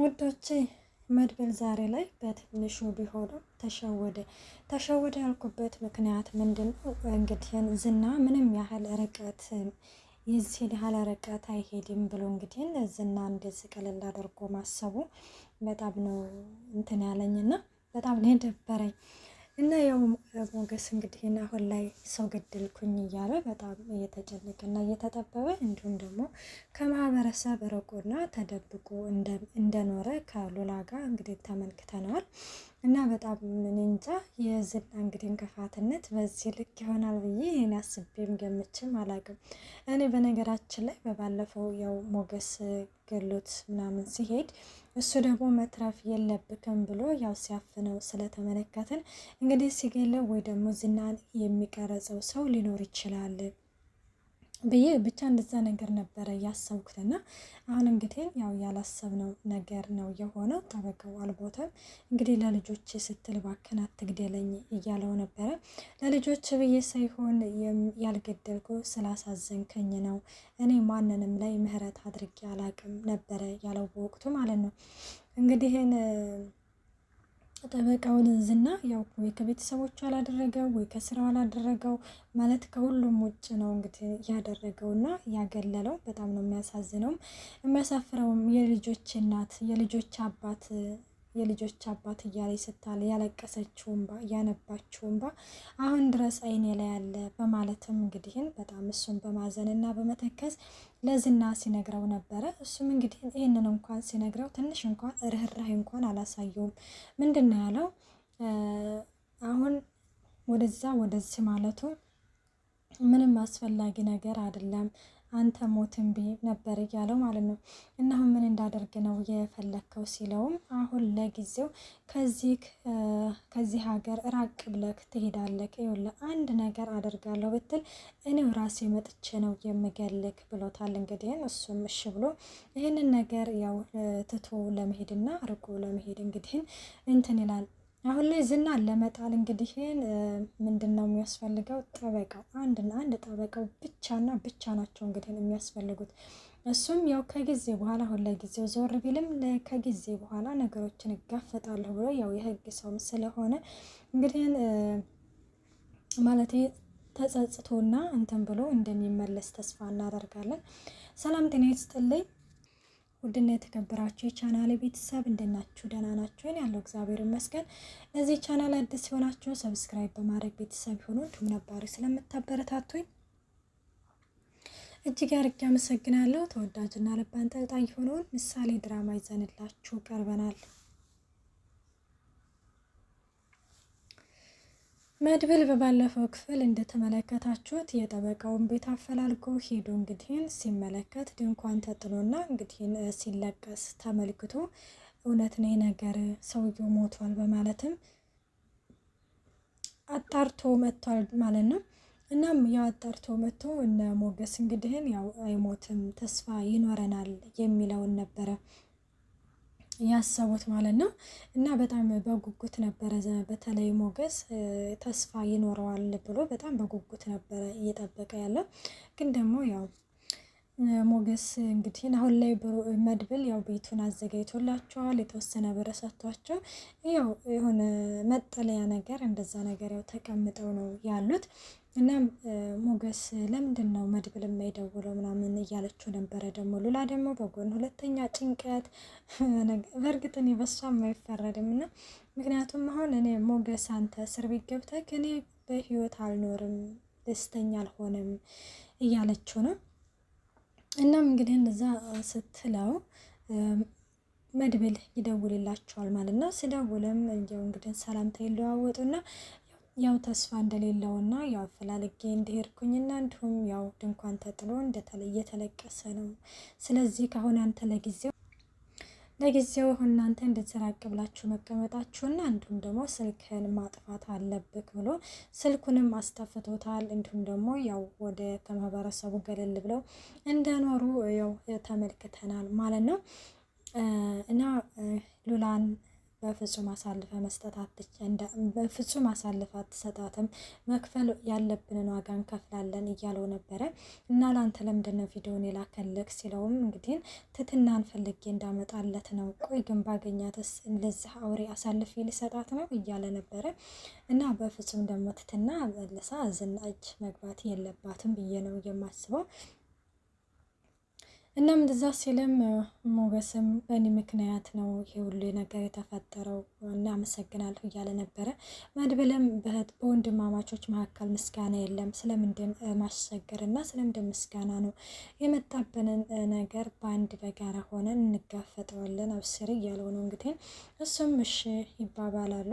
ውዶቼ መድብል ዛሬ ላይ በትንሹ ቢሆንም ተሸወደ ያልኩበት ምክንያት ምንድነው? እንግዲህ ዝና ምንም ያህል ርቀት የዚህ ያህል ርቀት አይሄድም ብሎ እንግዲህ ዝና እንደዚህ ቀለል አድርጎ ማሰቡ በጣም ነው እንትን ያለኝና በጣም ነው የደበረኝ። እና ያው ሞገስ እንግዲህ አሁን ላይ ሰው ገደልኩኝ እያለ በጣም እየተጨነቀና እየተጠበበ እንዲሁም ደግሞ ከማህበረሰብ ርቆና ተደብቆ እንደኖረ ከሉላ ጋር እንግዲህ ተመልክተነዋል። እና በጣም ምን እንጃ የዝና እንግዲህ እንቅፋትነት በዚህ ልክ ይሆናል ብዬ እኔ አስቤም ገምቼም አላውቅም። እኔ በነገራችን ላይ በባለፈው ያው ሞገስ ገሎት ምናምን ሲሄድ እሱ ደግሞ መትረፍ የለብክም ብሎ ያው ሲያፍነው ስለተመለከትን እንግዲህ ሲገለው ወይ ደግሞ ዝናን የሚቀረጸው ሰው ሊኖር ይችላል ብዬ ብቻ እንደዛ ነገር ነበረ ያሰብኩትና አሁን እንግዲህ ያው ያላሰብነው ነገር ነው የሆነው። ጠበቃው አልቦተም እንግዲህ ለልጆች ስትል እባክህን አትግደለኝ እያለው ነበረ። ለልጆች ብዬ ሳይሆን ያልገደልኩ ስላሳዘንከኝ ነው፣ እኔ ማንንም ላይ ምህረት አድርጌ አላቅም ነበረ ያለው በወቅቱ ማለት ነው። እንግዲህ ጠበቃውን ዝና ያው ወይ ከቤተሰቦቹ አላደረገው ወይ ከስራው አላደረገው ማለት ከሁሉም ውጭ ነው እንግዲህ ያደረገውና ያገለለው። በጣም ነው የሚያሳዝነውም የሚያሳፍረውም። የልጆች እናት የልጆች አባት እያለች ስታል ያለቀሰችው እንባ ያነባችው እንባ አሁን ድረስ አይኔ ላይ ያለ በማለትም እንግዲህን በጣም እሱን በማዘንና በመተከዝ ለዝና ሲነግረው ነበረ። እሱም እንግዲህ ይህንን እንኳን ሲነግረው ትንሽ እንኳን ርህራሄ እንኳን አላሳየውም። ምንድነው ያለው? አሁን ወደዚህ ማለቱ ምንም አስፈላጊ ነገር አይደለም፣ አንተ ሞትን ቢ ነበር እያለው ማለት ነው። እና አሁን ምን እንዳደርግ ነው የፈለከው ሲለውም አሁን ለጊዜው ከዚህ ሀገር ራቅ ብለክ ትሄዳለክ፣ ይኸውልህ አንድ ነገር አደርጋለሁ ብትል እኔው ራሴ መጥቼ ነው የምገልክ ብሎታል። እንግዲህ እሱም እሺ ብሎ ይህንን ነገር ያው ትቶ ለመሄድና ርቆ ለመሄድ እንግዲህ እንትን ይላል። አሁን ላይ ዝናን ለመጣል እንግዲህ ምንድን ነው የሚያስፈልገው? ጠበቃው አንድና አንድ ጠበቃው ብቻና ብቻ ናቸው እንግዲህ የሚያስፈልጉት። እሱም ያው ከጊዜ በኋላ አሁን ለጊዜው ዞር ቢልም ከጊዜ በኋላ ነገሮችን እጋፈጣለሁ ብሎ ያው የህግ ሰውም ስለሆነ እንግዲህ ማለት ተጸጽቶና እንትን ብሎ እንደሚመለስ ተስፋ እናደርጋለን። ሰላም ጤና ይስጥልኝ ውድና የተከበራችሁ የቻናሌ ቤተሰብ እንደናችሁ ደህና ናችሁ? እኔ ያለው እግዚአብሔር ይመስገን። ለዚህ ቻናል አዲስ የሆናችሁ ሰብስክራይብ በማድረግ ቤተሰብ ይሁኑ። እንዲሁም ነባሪ ስለምታበረታቱኝ እጅግ አድርጌ አመሰግናለሁ። ተወዳጅና ልብ አንጠልጣይ የሆነውን ምሳሌ ድራማ ይዘንላችሁ ቀርበናል። መድብል በባለፈው ክፍል እንደተመለከታችሁት የጠበቃውን ቤት አፈላልጎ ሄዶ እንግዲህ ሲመለከት ድንኳን ተጥሎና እንግዲህ ሲለቀስ ተመልክቶ እውነት ነው ነገር ሰውየው ሞቷል በማለትም አጣርቶ መጥቷል ማለት ነው። እናም ያው አጣርቶ መጥቶ እነ ሞገስ እንግዲህ ያው አይሞትም ተስፋ ይኖረናል የሚለውን ነበረ ያሰቡት ማለት ነው። እና በጣም በጉጉት ነበረ በተለይ ሞገስ ተስፋ ይኖረዋል ብሎ በጣም በጉጉት ነበረ እየጠበቀ ያለው። ግን ደግሞ ያው ሞገስ እንግዲህ አሁን ላይ መድብል ያው ቤቱን አዘጋጅቶላቸዋል፣ የተወሰነ ብር ሰጥቷቸው ያው የሆነ መጠለያ ነገር እንደዛ ነገር ያው ተቀምጠው ነው ያሉት። እናም ሞገስ ለምንድን ነው መድብል የማይደውለው ምናምን እያለችው ነበረ። ደግሞ ሉላ ደግሞ በጎን ሁለተኛ ጭንቀት። በእርግጥ እኔ በሷም አይፈረድም እና ምክንያቱም አሁን እኔ ሞገስ አንተ እስር ቤት ገብተህ እኔ በህይወት አልኖርም ደስተኛ አልሆንም እያለችው ነው። እናም እንግዲህ እንደዛ ስትለው መድብል ይደውልላቸዋል ማለት ነው። ሲደውልም እንግዲህ ሰላምታ ይለዋወጡና ያው ተስፋ እንደሌለውና ያው አፈላልጌ እንደሄድኩኝና እንዲሁም ያው ድንኳን ተጥሎ እየተለቀሰ ነው። ስለዚህ ካሁን አንተ ለጊዜው እናንተ እንድትራቅ ብላችሁ መቀመጣችሁና እንዲሁም ደግሞ ስልክህን ማጥፋት አለብክ ብሎ ስልኩንም አስተፍቶታል። እንዲሁም ደግሞ ያው ወደ ከማህበረሰቡ ገለል ብለው እንደኖሩ ያው ተመልክተናል ማለት ነው። እና ሉላን በፍጹም አሳልፈ መስጠት በፍጹም አሳልፈ አትሰጣትም፣ መክፈል ያለብንን ዋጋ እንከፍላለን እያለው ነበረ። እና ለአንተ ለምንድን ነው ቪዲዮን የላከልክ ሲለውም እንግዲህ ትትናን ፈልጌ እንዳመጣለት ነው። ቆይ ግን ባገኛትስ ለዚህ አውሬ አሳልፌ ልሰጣት ነው እያለ ነበረ። እና በፍጹም ደግሞ ትትና መልሳ ዝና እጅ መግባት የለባትም ብዬ ነው የማስበው። እናም እንደዛ ሲልም ሞገስም በእኔ ምክንያት ነው ይሄ ሁሉ ነገር የተፈጠረው እና አመሰግናለሁ እያለ ነበረ። መድብልም በወንድማማቾች መካከል ምስጋና የለም፣ ስለምንድን ማስቸገር እና ስለምንድን ምስጋና ነው? የመጣብንን ነገር በአንድ በጋራ ሆነን እንጋፈጠዋለን፣ አብስር እያለው ነው እንግዲህ። እሱም እሺ ይባባላሉ።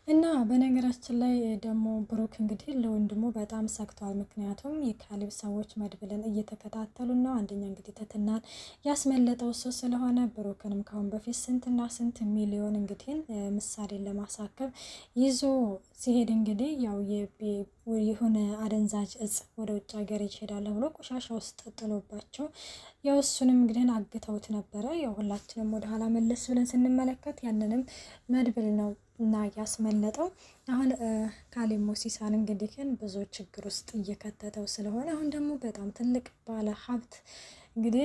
እና በነገራችን ላይ ደግሞ ብሩክ እንግዲህ ለወንድሙ በጣም ሰግቷል። ምክንያቱም የካሌብ ሰዎች መድብልን እየተከታተሉ ነው። አንደኛ እንግዲህ ትትናን ያስመለጠው እሱ ስለሆነ ብሩክንም ካሁን በፊት ስንትና ስንት ሚሊዮን እንግዲህ ምሳሌን ለማሳከብ ይዞ ሲሄድ እንግዲህ ያው የሆነ አደንዛዥ እጽ ወደ ውጭ ሀገር ይሄዳል ብሎ ቆሻሻ ውስጥ ጥሎባቸው ያው እሱንም እንግዲህ አግተውት ነበረ። ያው ሁላችንም ወደ ኋላ መለስ ብለን ስንመለከት ያንንም መድብል ነው እና ያስመለጠው። አሁን ካሌብ ሞሲሳን እንግዲህ ግን ብዙ ችግር ውስጥ እየከተተው ስለሆነ አሁን ደግሞ በጣም ትልቅ ባለ ሀብት እንግዲህ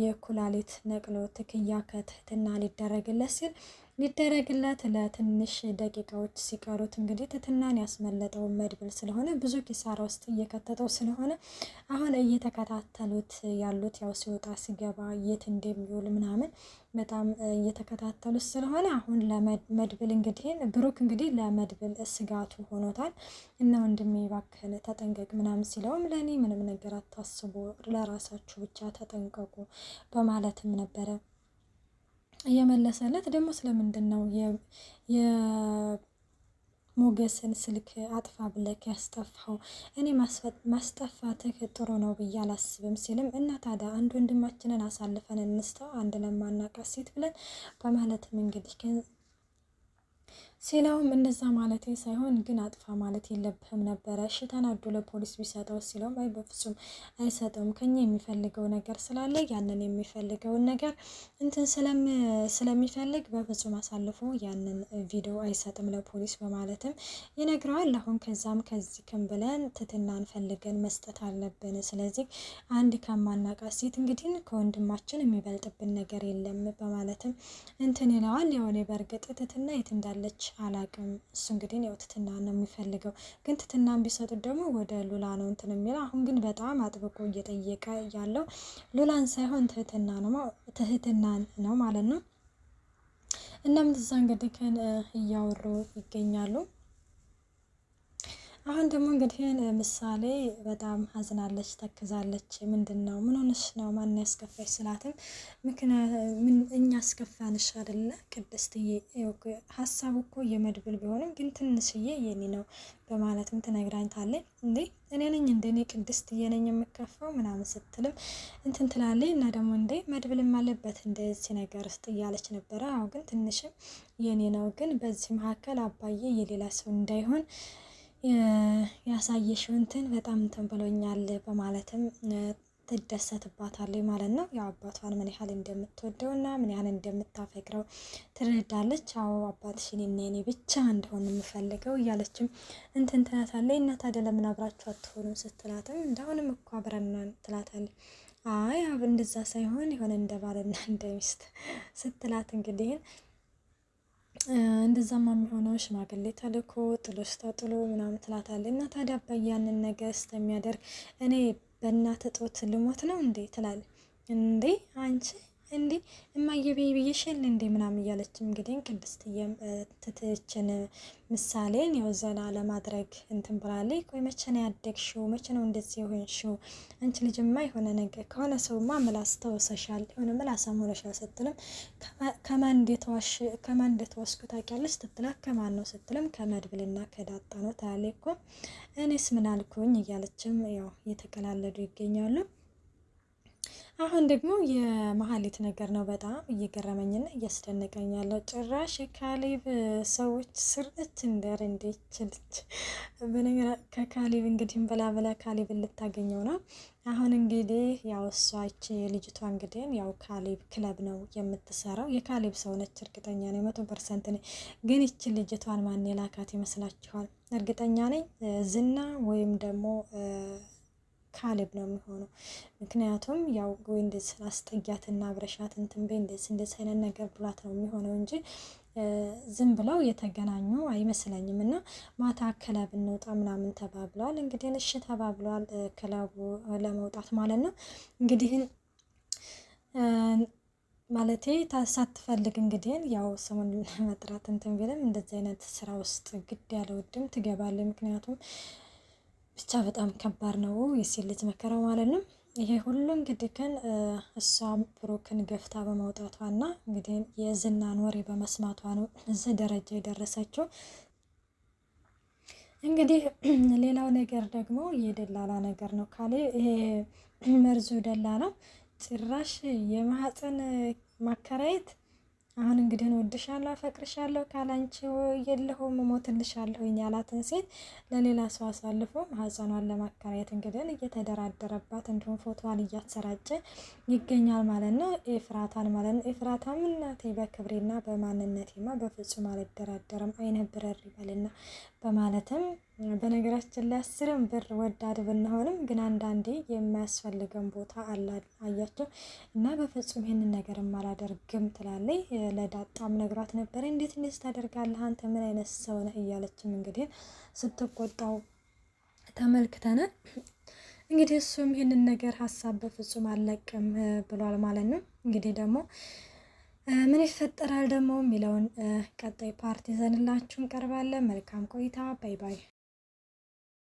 የኩላሊት ነቅሎ ትክያ ከትህትና ሊደረግለት ሲል ሊደረግለት ለትንሽ ደቂቃዎች ሲቀሩት እንግዲህ ትትናን ያስመለጠው መድብል ስለሆነ ብዙ ኪሳራ ውስጥ እየከተተው ስለሆነ አሁን እየተከታተሉት ያሉት ያው ሲወጣ ሲገባ የት እንደሚውል ምናምን በጣም እየተከታተሉት ስለሆነ አሁን ለመድብል እንግዲህ ብሩክ እንግዲህ ለመድብል ስጋቱ ሆኖታል። እና ወንድሜ እባክህን ተጠንቀቅ ምናምን ሲለውም ለእኔ ምንም ነገር አታስቡ፣ ለራሳችሁ ብቻ ተጠንቀቁ በማለትም ነበረ እየመለሰለት። ደግሞ ስለምንድን ነው የሞገስን ስልክ አጥፋ ብለክ ያስጠፋው? እኔ ማስጠፋትህ ጥሩ ነው ብዬ አላስብም ሲልም እና ታዲያ አንድ ወንድማችንን አሳልፈን እንስተው አንድ ለማናውቃት ሴት ብለን በማለትም እንግዲህ ሲለውም እንደዛ ማለት ሳይሆን ግን አጥፋ ማለት የለብህም ነበረ። እሺ ተናዶ ለፖሊስ ቢሰጠው ሲለውም አይ በፍጹም አይሰጠውም፣ ከኛ የሚፈልገው ነገር ስላለ ያንን የሚፈልገውን ነገር እንትን ስለሚፈልግ በፍጹም አሳልፎ ያንን ቪዲዮ አይሰጥም ለፖሊስ በማለትም ይነግረዋል። አሁን ከዛም ከዚህም ብለን ትትናን ፈልገን መስጠት አለብን። ስለዚህ አንድ ከማናውቃት ሴት እንግዲህ ከወንድማችን የሚበልጥብን ነገር የለም በማለትም እንትን ይለዋል። የሆነ በእርግጥ ትትና የት እንዳለች አላቅም። እሱ እንግዲህ ያው ትትና ነው የሚፈልገው፣ ግን ትትናን ቢሰጡት ደግሞ ወደ ሉላ ነው እንትን የሚለው። አሁን ግን በጣም አጥብቆ እየጠየቀ ያለው ሉላን ሳይሆን ትህትናን ነው ማለት ነው። እናም እዛ እንግዲህ እያወሩ ይገኛሉ። አሁን ደግሞ እንግዲህ ምሳሌ በጣም አዝናለች፣ ተክዛለች። ምንድን ነው ምን ሆነሽ ነው ማን ያስከፋሽ ስላትም ምን እኛ አስከፋንሽ አይደለ ቅድስትዬ፣ ሀሳቡ እኮ የመድብል ቢሆንም ግን ትንሽዬ የኔ ነው በማለትም ትነግራኝታለች። እንዴ እኔ ነኝ እንደኔ ቅድስትዬ ነኝ የምከፋው ምናምን ስትልም እንትን ትላለች። እና ደግሞ እንዴ መድብልም አለበት እንደዚህ ነገር ውስጥ እያለች ነበረ። አዎ ግን ትንሽም የኔ ነው፣ ግን በዚህ መካከል አባዬ የሌላ ሰው እንዳይሆን ያሳየሽው እንትን በጣም እንትን ብሎኛል በማለትም ትደሰትባታለች ማለት ነው። ያው አባቷን ምን ያህል እንደምትወደው እና ምን ያህል እንደምታፈቅረው ትረዳለች። አዎ አባትሽን እኔ ብቻ እንደሆነ የምፈልገው እያለችም እንትን ትላታለች። እና ታዲያ ለምን አብራችሁ አትሆኑም ስትላትም እንደአሁንም እኮ አብረን ትላታለች። አይ እንደዛ ሳይሆን የሆነ እንደ ባልና እንደ ሚስት ስትላት እንግዲህ እንደዛማ የሚሆነው ሽማግሌ ተልኮ ጥሎሽ ተጥሎ ምናምን ትላታለች። እና ታዲያ አባዬ ያንን ነገር እስከሚያደርግ እኔ በእናት እጦት ልሞት ነው እንዴ ትላለች። እንዴ አንቺ እንዴ እማዬ ብዬሽል እንዴ ምናምን እያለችም እንግዲህ ቅድስትዬም ትትችን ምሳሌን ያው ዘና ለማድረግ እንትን ብላለች። ቆይ መቼ ነው ያደግሽው? መቼ ነው እንደዚህ የሆንሽው? አንቺ ልጅማ የሆነ ነገር ከሆነ ሰውማ ምላስ ተወሰሻል፣ የሆነ ምላሳም ሆነሻል ስትልም ከማን እንደተወስኩ ታውቂያለሽ ስትላት ከማን ነው ስትልም ከመድብልና ከዳጣ ነው ታያለች እኮ እኔስ ምን አልኩኝ እያለችም ያው እየተቀላለዱ ይገኛሉ። አሁን ደግሞ የመሀሌት ነገር ነው በጣም እየገረመኝና እያስደነቀኝ ያለው። ጭራሽ የካሌብ ሰዎች ስርች እንደር እንዴችልች በነገር ከካሌብ እንግዲህ በላ ካሌብን ልታገኘው ነው። አሁን እንግዲህ ያው እሷች ልጅቷ እንግዲህ ያው ካሌብ ክለብ ነው የምትሰራው። የካሌብ ሰው ነች እርግጠኛ ነኝ 100% ነኝ። ግን ይቺ ልጅቷን ማን የላካት ይመስላችኋል? እርግጠኛ ነኝ ዝና ወይም ደግሞ ካሌብ ነው የሚሆነው። ምክንያቱም ያው ወይ እንደዚህ ስላስጠያትና አብረሻት እንትን በይ እንደዚህ አይነት ነገር ብሏት ነው የሚሆነው እንጂ ዝም ብለው የተገናኙ አይመስለኝም። እና ማታ ክለብ እንውጣ ምናምን ተባብለዋል። እንግዲህ እሺ ተባብለዋል ክለቡ ለመውጣት ማለት ነው። እንግዲህ ማለቴ ሳትፈልግ እንግዲህ ያው ስሙን መጥራት እንትን ቢልም እንደዚህ አይነት ስራ ውስጥ ግድ ያለ ውድም ትገባለች። ምክንያቱም ብቻ በጣም ከባድ ነው የሴት ልጅ መከራው ማለት ነው። ይሄ ሁሉ እንግዲህ ግን እሷ ብሩክን ገፍታ በመውጣቷና እንግዲህ የዝናን ወሬ በመስማቷ ነው እዚህ ደረጃ የደረሰችው። እንግዲህ ሌላው ነገር ደግሞ የደላላ ነገር ነው። ካሌ ይሄ መርዙ ደላላው ጭራሽ የማህፀን ማከራየት አሁን እንግዲህ እወድሻለሁ አፈቅርሻለሁ ካላንቺ የለሁም እሞትልሻለሁ ያላትን ሴት ለሌላ ሰው አሳልፎ ማህፀኗን ለማከራየት እንግዲህ እየተደራደረባት እንዲሁም ፎቶዋን እያሰራጨ ይገኛል ማለት ነው። ኤፍራታን ማለት ነው። ኤፍራታም እናቴ በክብሬና በማንነቴማ በፍጹም አልደራደርም አይነ ብረር ይበልና በማለትም በነገራችን ላይ 10 ብር ወዳድ ብንሆንም ግን አንዳንዴ የሚያስፈልገን ቦታ አያቸው እና በፍጹም ይሄንን ነገር አላደርግም ትላለች። ለዳጣም ነግራት ነበር። እንዴት እንደዚህ ታደርጋለህ አንተ ምን አይነት ሰው ነህ እያለችም እንግዲህ ስትቆጣው ተመልክተናል። እንግዲህ እሱም ይሄንን ነገር ሀሳብ በፍጹም አልለቅም ብሏል ማለት ነው። እንግዲህ ደግሞ ምን ይፈጠራል ደግሞ የሚለውን ቀጣይ ፓርቲ ይዘንላችሁ እንቀርባለን። መልካም ቆይታ። ባይ ባይ።